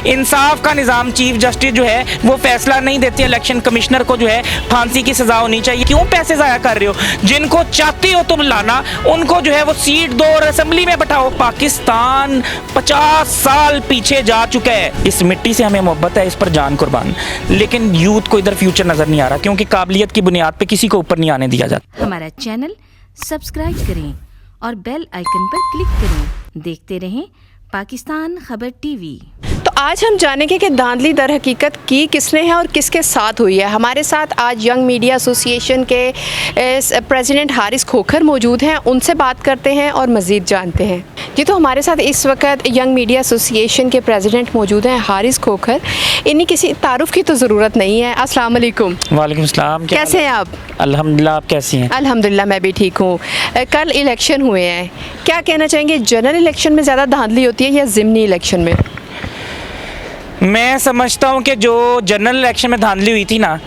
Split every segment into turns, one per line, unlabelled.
इंसाफ का निज़ाम, chief justice जो है वो फैसला नहीं देते, इलेक्शन कमिश्नर को जो है फांसी की सज़ा होनी चाहिए। क्यों पैसे ज़ाया कर रहे हो? जिनको चाहते हो तुम लाना, उनको जो है वो सीट दो और असेंबली में बैठाओ। पाकिस्तान 50 साल पीछे जा चुका है। इस मिट्टी से हमें मोहब्बत है, इस पर जान कुर्बान, लेकिन यूथ को इधर फ्यूचर नज़र नहीं आ रहा, क्योंकि काबिलियत की बुनियाद पे किसी को ऊपर नहीं आने दिया जाता।
हमारा चैनल सब्सक्राइब करें और बेल आइकन पर क्लिक करें। देखते रहें पाकिस्तान खबर टीवी।
तो आज हम जानेंगे कि धांधली दर हकीकत की किसने है और किसके साथ हुई है। हमारे साथ आज यंग मीडिया एसोसिएशन के प्रेसिडेंट हारिस खोखर मौजूद हैं, उनसे बात करते हैं और मज़ीद जानते हैं। जी, तो हमारे साथ इस वक्त यंग मीडिया एसोसिएशन के प्रेसिडेंट मौजूद हैं हारिस खोखर। इन्हीं किसी तारुफ की तो ज़रूरत नहीं है। अस्सलाम वालेकुम।
वालेकुम सलाम।
कैसे हैं आप?
अल्हम्दुलिल्लाह, आप कैसी हैं?
अल्हम्दुलिल्लाह, मैं भी ठीक हूँ। कल इलेक्शन हुए हैं, क्या कहना चाहेंगे, जनरल इलेक्शन में ज़्यादा धांधली होती है या ज़िमनी इलेक्शन में?
मैं समझता हूँ कि जो जनरल इलेक्शन में धांधली हुई थी ना,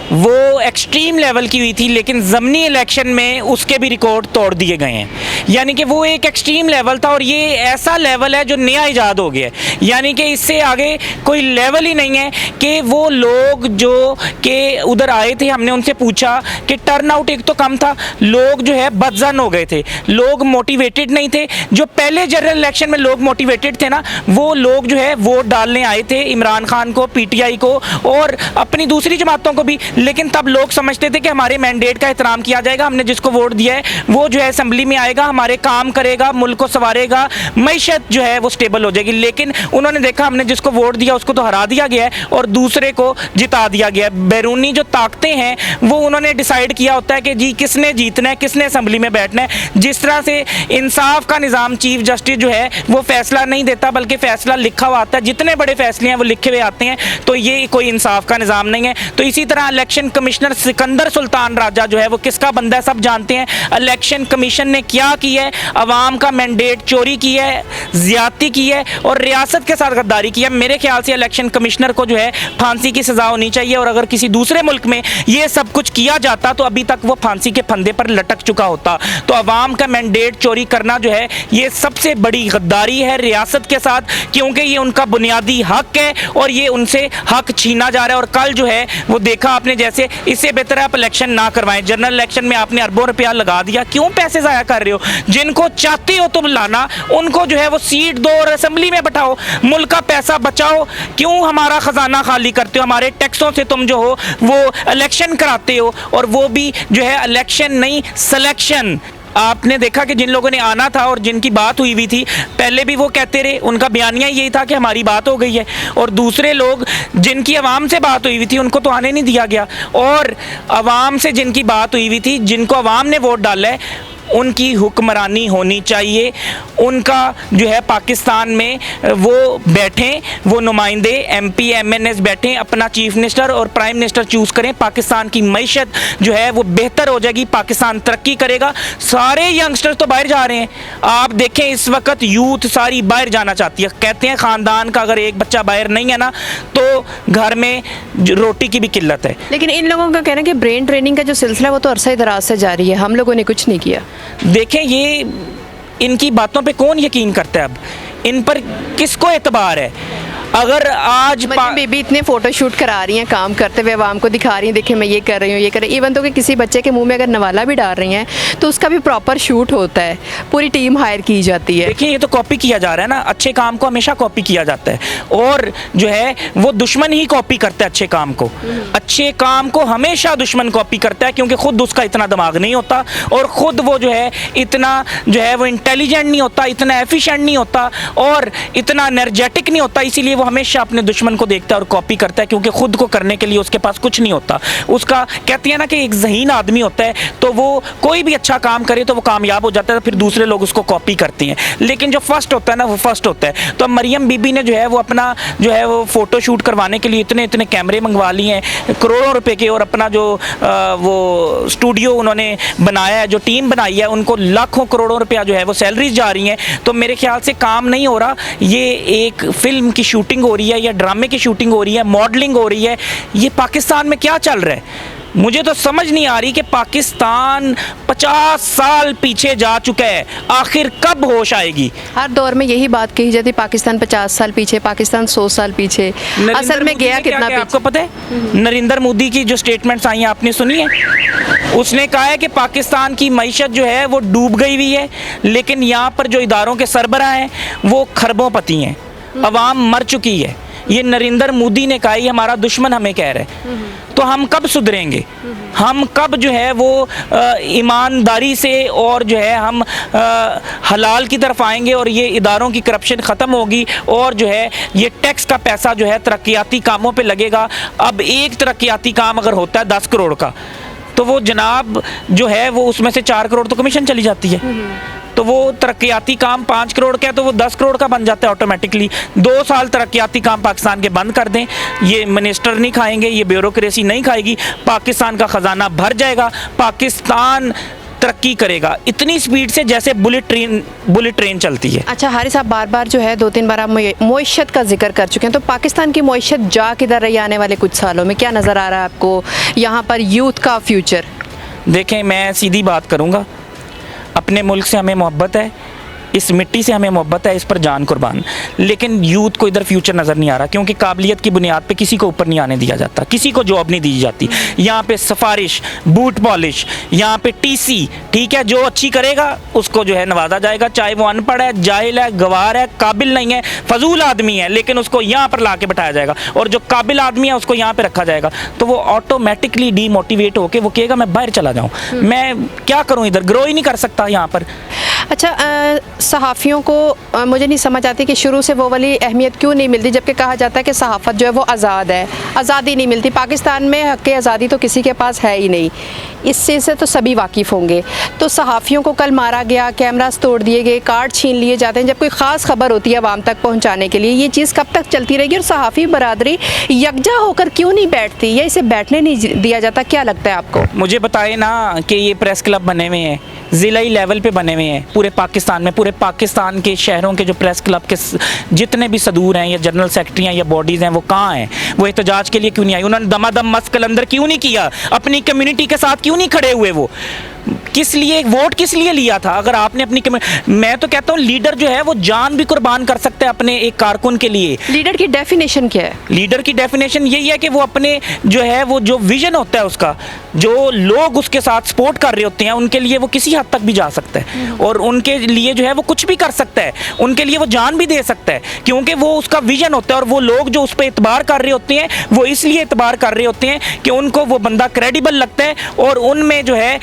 वो एक्सट्रीम लेवल की हुई थी, लेकिन ज़मनी इलेक्शन में उसके भी रिकॉर्ड तोड़ दिए गए हैं। यानी कि वो एक एक्सट्रीम लेवल था और ये ऐसा लेवल है जो नया ईजाद हो गया है। यानी कि इससे आगे कोई लेवल ही नहीं है कि वो लोग जो कि उधर आए थे, हमने उनसे पूछा कि टर्न आउट एक तो कम था, लोग जो है बदजन हो गए थे, लोग मोटिवेटेड नहीं थे। जो पहले जनरल इलेक्शन में लोग मोटिवेटेड थे ना, वो लोग जो है वोट डालने आए थे इमरान खान को, पीटीआई को और अपनी दूसरी जमातों को भी, लेकिन तब लोग समझते थे कि हमारे मैंडेट का एहतराम किया जाएगा, हमने जिसको वोट दिया है वो जो है असेंबली में आएगा, हमारे काम करेगा, मुल्क को संवारेगा, मईशत जो है वो स्टेबल हो जाएगी। लेकिन उन्होंने देखा हमने जिसको वोट दिया उसको तो हरा दिया गया है और दूसरे को जिता दिया गया है। बैरूनी जो ताकतें हैं वो उन्होंने डिसाइड किया होता है कि जी किसने जीतना है, किसने असेंबली में बैठना है। जिस तरह से इंसाफ का निज़ाम, चीफ जस्टिस जो है वो फैसला नहीं देता बल्कि फैसला लिखा हुआ आता है, जितने बड़े फैसले हैं वो लिखे हुए आते हैं, तो ये कोई इंसाफ का निज़ाम नहीं है। तो इसी तरह इलेक्शन कमिश्नर सिकंदर सुल्तान राजा जो है वो किसका बंदा है, सब जानते हैं। इलेक्शन कमीशन ने क्या किया है, अवाम का मैंडेट चोरी की है, ज्यादती की है और रियासत के साथ गद्दारी की है। मेरे ख्याल से इलेक्शन कमिश्नर को जो है फांसी की सज़ा होनी चाहिए और अगर किसी दूसरे मुल्क में ये सब कुछ किया जाता तो अभी तक वो फांसी के फंदे पर लटक चुका होता। तो अवाम का मैंडेट चोरी करना जो है ये सबसे बड़ी गद्दारी है रियासत के साथ, क्योंकि ये उनका बुनियादी हक है और ये उनसे हक छीना जा रहा है। और कल जो है वो देखा आपने, जैसे इससे बेहतर है आप इलेक्शन ना करवाएं। जनरल इलेक्शन में आपने अरबों रुपया लगा दिया, क्यों पैसे ज़ाया कर रहे हो? जिनको चाहते हो तुम लाना, उनको जो है वो सीट दो और असेंबली में बैठाओ, मुल्क का पैसा बचाओ। क्यों हमारा खजाना खाली करते हो? हमारे टैक्सों से तुम जो हो वो इलेक्शन कराते हो और वो भी जो है इलेक्शन नहीं सिलेक्शन। आपने देखा कि जिन लोगों ने आना था और जिनकी बात हुई थी पहले भी वो कहते रहे, उनका बयानिया यही था कि हमारी बात हो गई है, और दूसरे लोग जिनकी अवाम से बात हुई थी उनको तो आने नहीं दिया गया, और अवाम से जिनकी बात हुई थी, जिनको अवाम ने वोट डाला है, उनकी हुक्मरानी होनी चाहिए। उनका जो है पाकिस्तान में वो बैठें, वो नुमाइंदे MP MNS बैठें, अपना चीफ मिनिस्टर और प्राइम मिनिस्टर चूज़ करें। पाकिस्तान की मईशत जो है वो बेहतर हो जाएगी, पाकिस्तान तरक्की करेगा। सारे यंगस्टर्स तो बाहर जा रहे हैं, आप देखें इस वक्त यूथ सारी बाहर जाना चाहती है। कहते हैं ख़ानदान का अगर एक बच्चा बाहर नहीं है ना तो घर में रोटी की भी किल्लत है।
लेकिन इन लोगों का कहना है कि ब्रेन ट्रेनिंग का जो सिलसिला वो तो अरसा दराज से जारी है, हम लोगों ने कुछ नहीं किया।
देखें ये इनकी बातों पे कौन यकीन करता है? अब इन पर किसको एतबार है? अगर आज
बेबी इतने फोटोशूट करा रही हैं, काम करते हुए आवाम को दिखा रही हैं, देखिए मैं ये कर रही हूँ, ये कर रही हूँ। इवन तो कि किसी बच्चे के मुंह में अगर नवाला भी डाल रही हैं तो उसका भी प्रॉपर शूट होता है, पूरी टीम हायर की जाती है।
देखिए ये तो कॉपी किया जा रहा है ना, अच्छे काम को हमेशा कॉपी किया जाता है और जो है वो दुश्मन ही कॉपी करता है अच्छे काम को। अच्छे काम को हमेशा दुश्मन कॉपी करता है, क्योंकि खुद उसका इतना दिमाग नहीं होता और ख़ुद वो जो है इतना जो है वो इंटेलिजेंट नहीं होता, इतना एफिशिएंट नहीं होता और इतना एनर्जेटिक नहीं होता। इसीलिए वो हमेशा अपने दुश्मन को देखता है और कॉपी करता है, क्योंकि खुद को करने के लिए उसके पास कुछ नहीं होता। उसका कहती है ना कि एक ज़हीन आदमी होता है तो वो कोई भी अच्छा काम करे तो वो कामयाब हो जाता है, तो फिर दूसरे लोग उसको कॉपी करते हैं। लेकिन जो फर्स्ट होता है ना वो फर्स्ट होता है। तो मरियम बीबी ने जो है वो अपना जो है वो फ़ोटो शूट करवाने के लिए इतने इतने कैमरे मंगवा लिए हैं करोड़ों रुपए के, और अपना जो वो स्टूडियो उन्होंने बनाया है, जो टीम बनाई है, उनको लाखों करोड़ों रुपया जो है वो सैलरीज जा रही हैं। तो मेरे ख्याल से काम नहीं हो रहा, ये एक फिल्म की शूटिंग हो रही है या ड्रामे की शूटिंग हो रही है, मॉडलिंग हो रही है। ये पाकिस्तान में क्या चल रहा है? मुझे तो समझ नहीं आ रही कि पाकिस्तान 50 साल पीछे जा चुका है, आखिर कब होश आएगी।
हर दौर में यही बात कही जाती, पाकिस्तान 50 साल पीछे, पाकिस्तान 100 साल पीछे। असल में गया कितना पीछे
आपको पता है? नरेंद्र मोदी की जो स्टेटमेंट्स आई हैं आपने सुनी है? उसने कहा है कि पाकिस्तान की मईशत जो है वो डूब गई हुई है, लेकिन यहाँ पर जो इदारों के सरबराह हैं वो खरबों पति हैं, अवाम मर चुकी है। ये नरेंद्र मोदी ने कहा, ये हमारा दुश्मन हमें कह रहा है। तो हम कब सुधरेंगे? हम कब जो है वो ईमानदारी से और जो है हम हलाल की तरफ आएंगे और ये इदारों की करप्शन ख़त्म होगी और जो है ये टैक्स का पैसा जो है तरक्याती कामों पे लगेगा। अब एक तरक्याती काम अगर होता है 10 करोड़ का, तो वो जनाब जो है वो उसमें से 4 करोड़ तो कमीशन चली जाती है। तो वो तरक्याती काम 5 करोड़ का है तो वो 10 करोड़ का बन जाता है ऑटोमेटिकली। 2 साल तरक्याती काम पाकिस्तान के बंद कर दें, ये मिनिस्टर नहीं खाएंगे, ये ब्यूरोक्रेसी नहीं खाएगी, पाकिस्तान का ख़जाना भर जाएगा, पाकिस्तान तरक्की करेगा इतनी स्पीड से जैसे बुलेट ट्रेन चलती है।
अच्छा हारिस साहब, बार बार जो है 2-3 बार आप मईशत का जिक्र कर चुके हैं, तो पाकिस्तान की मईशत जा किधर रही आने वाले कुछ सालों में? क्या नज़र आ रहा है आपको यहाँ पर यूथ का फ्यूचर?
देखें, मैं सीधी बात करूँगा, अपने मुल्क से हमें मोहब्बत है, इस मिट्टी से हमें मोहब्बत है, इस पर जान कुर्बान, लेकिन यूथ को इधर फ्यूचर नज़र नहीं आ रहा, क्योंकि काबिलियत की बुनियाद पे किसी को ऊपर नहीं आने दिया जाता, किसी को जॉब नहीं दी जाती। यहाँ पे सिफारिश, बूट पॉलिश, यहाँ पे टीसी, ठीक है, जो अच्छी करेगा उसको जो है नवाजा जाएगा, चाहे वो अनपढ़ है, जाहिल है, गवार है, काबिल नहीं है, फजूल आदमी है, लेकिन उसको यहाँ पर ला के बैठाया जाएगा, और जो काबिल आदमी है उसको यहाँ पर रखा जाएगा। तो वो ऑटोमेटिकली डीमोटिवेट होकर वो कहेगा मैं बाहर चला जाऊँ, मैं क्या करूँ, इधर ग्रो ही नहीं कर सकता यहाँ पर।
अच्छा, सहाफ़ियों को मुझे नहीं समझ आती कि शुरू से वो वाली अहमियत क्यों नहीं मिलती, जबकि कहा जाता है कि सहाफ़त जो है वो आज़ाद है, आज़ादी नहीं मिलती। पाकिस्तान में हक़ आज़ादी तो किसी के पास है ही नहीं, इस चीज़ से तो सभी वाकिफ़ होंगे। तो सहाफ़ियों को कल मारा गया, कैमरास तोड़ दिए गए, कार्ड छीन लिए जाते हैं, जब कोई ख़ास खबर होती है आवाम तक पहुँचाने के लिए, ये चीज़ कब तक चलती रहेगी? और सहाफ़ी बरादरी यकजा होकर क्यों नहीं बैठती, या इसे बैठने नहीं दिया जाता? क्या लगता है आपको?
मुझे बताए ना कि ये प्रेस क्लब बने हुए हैं, ज़िलाई लेवल पे बने हुए हैं पूरे पाकिस्तान में, पूरे पाकिस्तान के शहरों के जो प्रेस क्लब के जितने भी सदूर हैं या जनरल सेक्रेटरी हैं या बॉडीज़ हैं, वो कहाँ हैं? वो एहतजाज के लिए क्यों नहीं आई? उन्होंने दमादम मस्त कलंदर क्यों नहीं किया? अपनी कम्युनिटी के साथ क्यों नहीं खड़े हुए? वो किस लिए वोट किस लिए लिया था? अगर आपने अपनी मैं तो कहता हूँ लीडर जो है वो जान भी कुर्बान कर सकता है अपने एक कारकुन के लिए।
लीडर की डेफिनेशन क्या है?
लीडर की डेफिनेशन यही है कि वो अपने जो है वो जो विजन होता है उसका, जो लोग उसके साथ सपोर्ट कर रहे होते हैं, उनके लिए वो किसी हद तक भी जा सकता है और उनके लिए जो है वो कुछ भी कर सकता है, उनके लिए वो जान भी दे सकता है, क्योंकि वो उसका विजन होता है। और वो लोग जो उस पर एतबार कर रहे होते हैं वो इसलिए एतबार कर रहे होते हैं कि उनको वो बंदा क्रेडिबल लगता है और उनमें जो है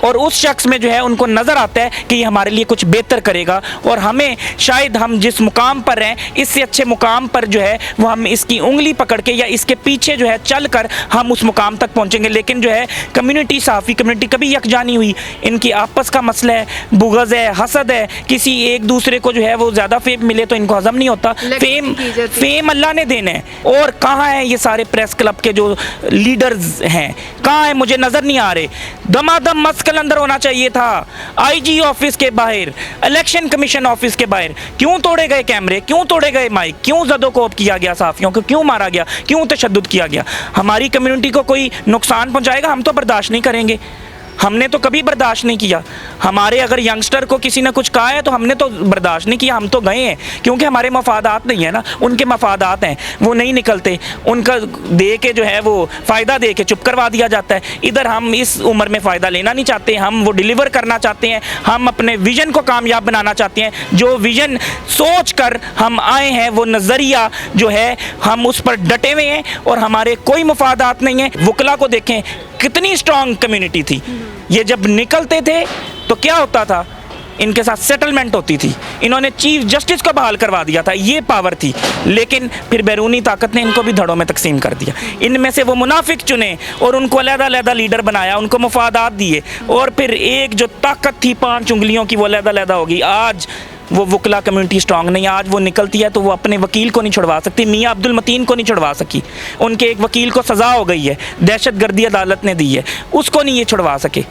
और उस शख्स में जो है उनको नज़र आता है कि ये हमारे लिए कुछ बेहतर करेगा और हमें शायद हम जिस मुकाम पर हैं इससे अच्छे मुकाम पर जो है वो हम इसकी उंगली पकड़ के या इसके पीछे जो है चल कर हम उस मुकाम तक पहुंचेंगे। लेकिन जो है कम्युनिटी, सहाफ़ी कम्युनिटी कभी यकजा नहीं हुई, इनकी आपस का मसला है, बुग़ज़ है, हसद है, किसी एक दूसरे को जो है वो ज़्यादा फेम मिले तो इनको हज़म नहीं होता। फेम अल्लाह ने देना है। और कहाँ है ये सारे प्रेस क्लब के जो लीडर्स हैं, कहाँ है? मुझे नज़र नहीं आ रहे। दमादम मस्त अंदर होना चाहिए था, आईजी ऑफिस के बाहर, इलेक्शन कमीशन ऑफिस के बाहर। क्यों तोड़े गए कैमरे, क्यों तोड़े गए माइक, क्यों ज़दोकोब किया गया सहाफ़ियों को, क्यों मारा गया, क्यों तशद्दुद किया गया? हमारी कम्युनिटी को कोई नुकसान पहुंचाएगा हम तो बर्दाश्त नहीं करेंगे, हमने तो कभी बर्दाश्त नहीं किया। हमारे अगर यंगस्टर को किसी ने कुछ कहा है तो हमने तो बर्दाश्त नहीं किया, हम तो गए हैं, क्योंकि हमारे मफादात नहीं है ना, उनके मफादात हैं, वो नहीं निकलते, उनका दे के जो है वो फ़ायदा दे के चुप करवा दिया जाता है। इधर हम इस उम्र में फ़ायदा लेना नहीं चाहते, हम वो डिलीवर करना चाहते हैं, हम अपने विज़न को कामयाब बनाना चाहते हैं। जो विज़न सोच कर हम आए हैं वो नज़रिया जो है हम उस पर डटे हुए हैं और हमारे कोई मफादात नहीं है। वकला को देखें, कितनी स्ट्रॉन्ग कम्युनिटी थी, ये जब निकलते थे तो क्या होता था, इनके साथ सेटलमेंट होती थी, इन्होंने चीफ जस्टिस को बहाल करवा दिया था, ये पावर थी। लेकिन फिर बैरूनी ताकत ने इनको भी धड़ों में तकसीम कर दिया, इनमें से वो मुनाफिक चुने और उनको अलग-अलग लीडर बनाया, उनको मफादात दिए और फिर एक जो ताकत थी 5 उंगलियों की वो अलग-अलग होगी। आज वो वकला कम्युनिटी स्ट्रांग नहीं है, आज वो निकलती है तो वो अपने वकील को नहीं छुड़वा सकती, मियाँ अब्दुल मतीन को नहीं छुड़वा सकी, उनके एक वकील को सज़ा हो गई है, दहशत गर्दी अदालत ने दी है, उसको नहीं ये छुड़वा सके।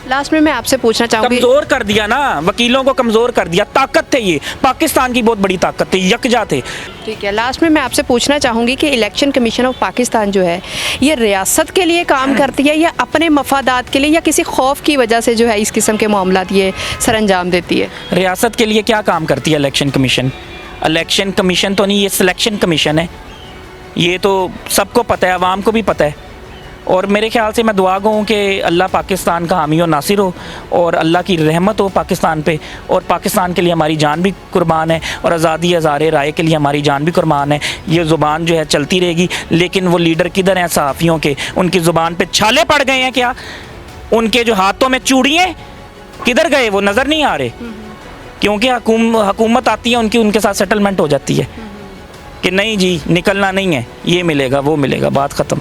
लास्ट में मैं आपसे पूछना चाहूँगी,
कमजोर कर दिया ना, वकीलों को कमजोर कर दिया। ताकत थे ये, पाकिस्तान की बहुत बड़ी ताकत थी, यकजा थे।
ठीक है, लास्ट में मैं आपसे पूछना चाहूँगी कि इलेक्शन कमीशन ऑफ पाकिस्तान जो है ये रियासत के लिए काम करती है या अपने मफादात के लिए, या किसी खौफ की वजह से जो है इस किस्म के मामलात ये सर अंजाम देती है?
रियासत के लिए क्या काम करती है इलेक्शन कमीशन? इलेक्शन कमीशन तो नहीं, ये सिलेक्शन कमीशन है। ये तो सबको पता है, आवाम को भी पता है। और मेरे ख्याल से मैं दुआ गो हूँ कि अल्लाह पाकिस्तान का हामी और नासिर हो और अल्लाह की रहमत हो पाकिस्तान पे, और पाकिस्तान के लिए हमारी जान भी कुर्बान है और आज़ादी हज़ारे राय के लिए हमारी जान भी कुर्बान है। ये ज़ुबान जो है चलती रहेगी, लेकिन वो लीडर किधर हैं सहाफ़ियों के? उनकी ज़ुबान पे छाले पड़ गए हैं क्या? उनके जो हाथों में चूड़ियाँ किधर गए? वो नज़र नहीं आ रहे, क्योंकि हुकूमत आती है उनकी, उनके साथ सेटलमेंट हो जाती है कि नहीं जी निकलना नहीं है, ये मिलेगा वो मिलेगा, बात ख़त्म।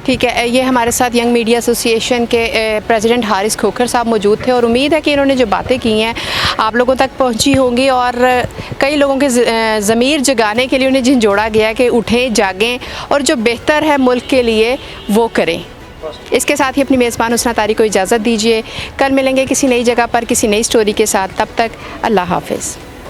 ठीक है, ये हमारे साथ यंग मीडिया एसोसिएशन के प्रेसिडेंट हारिस खोखर साहब मौजूद थे, और उम्मीद है कि इन्होंने जो बातें की हैं आप लोगों तक पहुंची होंगी, और कई लोगों के ज़मीर जगाने के लिए उन्हें झंझोड़ा गया कि उठें जागें और जो बेहतर है मुल्क के लिए वो करें। इसके साथ ही अपनी मेज़बान हुस्ना तारी को इजाज़त दीजिए। कल मिलेंगे किसी नई जगह पर किसी नई स्टोरी के साथ, तब तक अल्लाह हाफ़िज़।